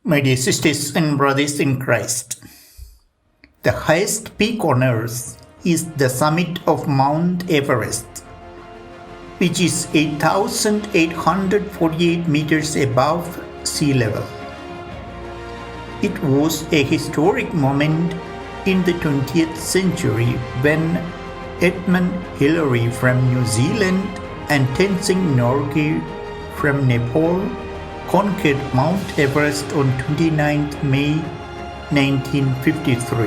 My dear sisters and brothers in Christ, the highest peak on earth is the summit of Mount Everest, which is 8,848 meters above sea level. It was a historic moment in the 20th century when Edmund Hillary from New Zealand and Tenzing Norgay from Nepal conquered Mount Everest on 29th May 1953.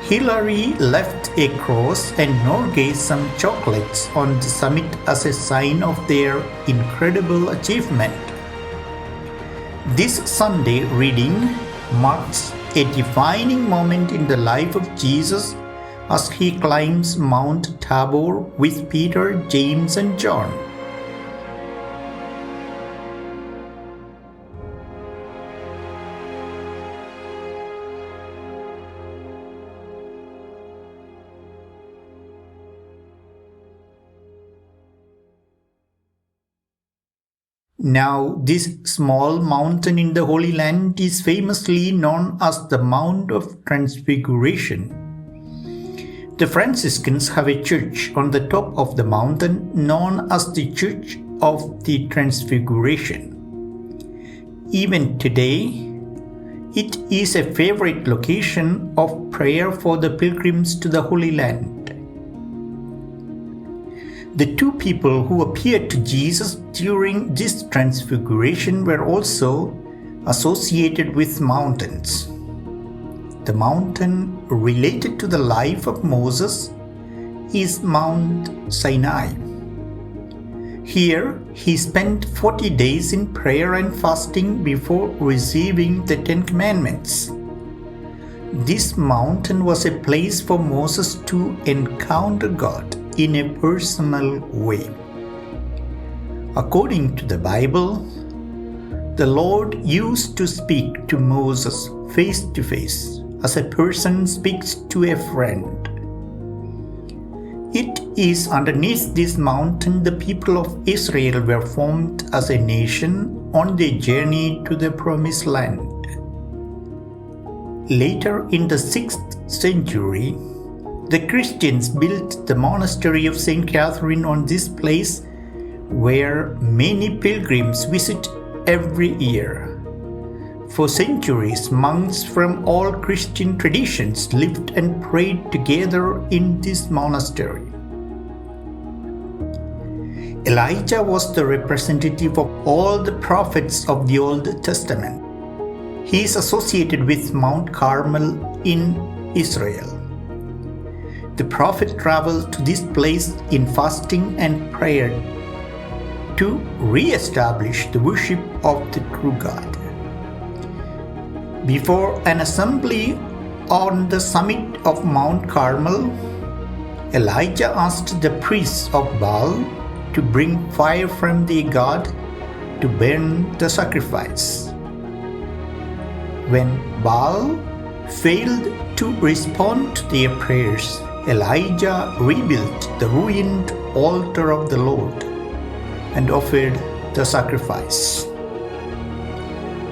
Hillary left a cross and Norgay some chocolates on the summit as a sign of their incredible achievement. This Sunday reading marks a defining moment in the life of Jesus as he climbs Mount Tabor with Peter, James, and John. Now, this small mountain in the Holy Land is famously known as the Mount of Transfiguration. The Franciscans have a church on the top of the mountain known as the Church of the Transfiguration. Even today, it is a favorite location of prayer for the pilgrims to the Holy Land. The two people who appeared to Jesus during this transfiguration were also associated with mountains. The mountain related to the life of Moses is Mount Sinai. Here he spent 40 days in prayer and fasting before receiving the Ten Commandments. This mountain was a place for Moses to encounter God in a personal way. According to the Bible, the Lord used to speak to Moses face to face as a person speaks to a friend. It is underneath this mountain the people of Israel were formed as a nation on their journey to the Promised Land. Later in the 6th century, the Christians built the monastery of St. Catherine on this place where many pilgrims visit every year. For centuries, monks from all Christian traditions lived and prayed together in this monastery. Elijah was the representative of all the prophets of the Old Testament. He is associated with Mount Carmel in Israel. The prophet traveled to this place in fasting and prayer to re-establish the worship of the true God. Before an assembly on the summit of Mount Carmel, Elijah asked the priests of Baal to bring fire from their God to burn the sacrifice. When Baal failed to respond to their prayers, Elijah rebuilt the ruined altar of the Lord and offered the sacrifice.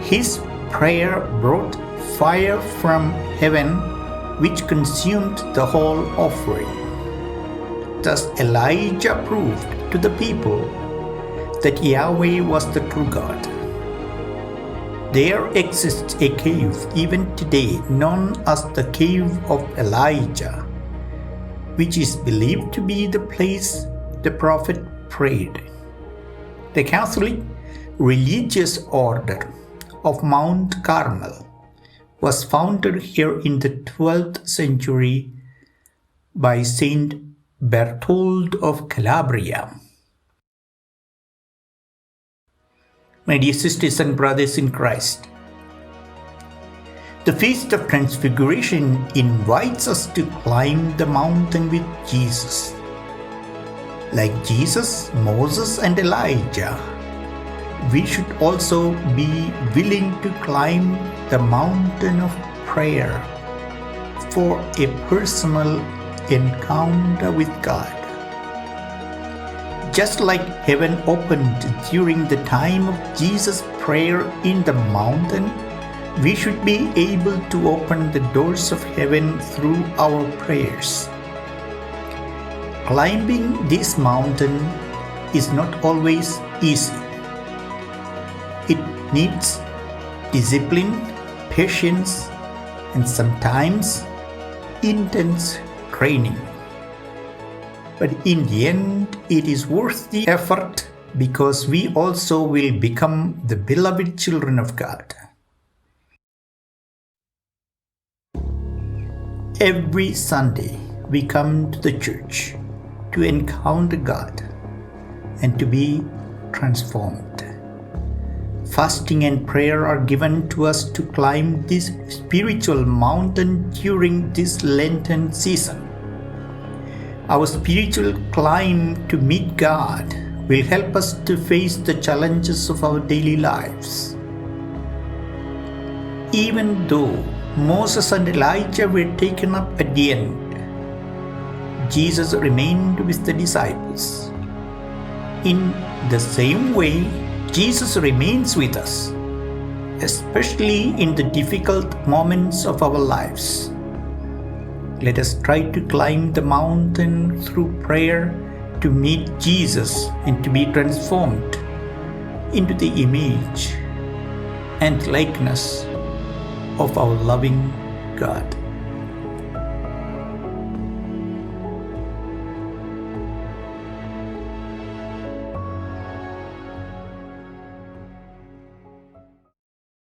His prayer brought fire from heaven which consumed the whole offering. Thus Elijah proved to the people that Yahweh was the true God. There exists a cave even today known as the Cave of Elijah, which is believed to be the place the prophet prayed. The Catholic religious order of Mount Carmel was founded here in the 12th century by Saint Berthold of Calabria. My dear sisters and brothers in Christ, the Feast of Transfiguration invites us to climb the mountain with Jesus. Like Jesus, Moses, and Elijah, we should also be willing to climb the mountain of prayer for a personal encounter with God. Just like heaven opened during the time of Jesus' prayer in the mountain, we should be able to open the doors of heaven through our prayers. Climbing this mountain is not always easy. It needs discipline, patience, and sometimes intense training. But in the end, it is worth the effort because we also will become the beloved children of God. Every Sunday, we come to the church to encounter God and to be transformed. Fasting and prayer are given to us to climb this spiritual mountain during this Lenten season. Our spiritual climb to meet God will help us to face the challenges of our daily lives. Even though Moses and Elijah were taken up at the end, Jesus remained with the disciples. In the same way, Jesus remains with us, especially in the difficult moments of our lives. Let us try to climb the mountain through prayer to meet Jesus and to be transformed into the image and likeness of our loving God.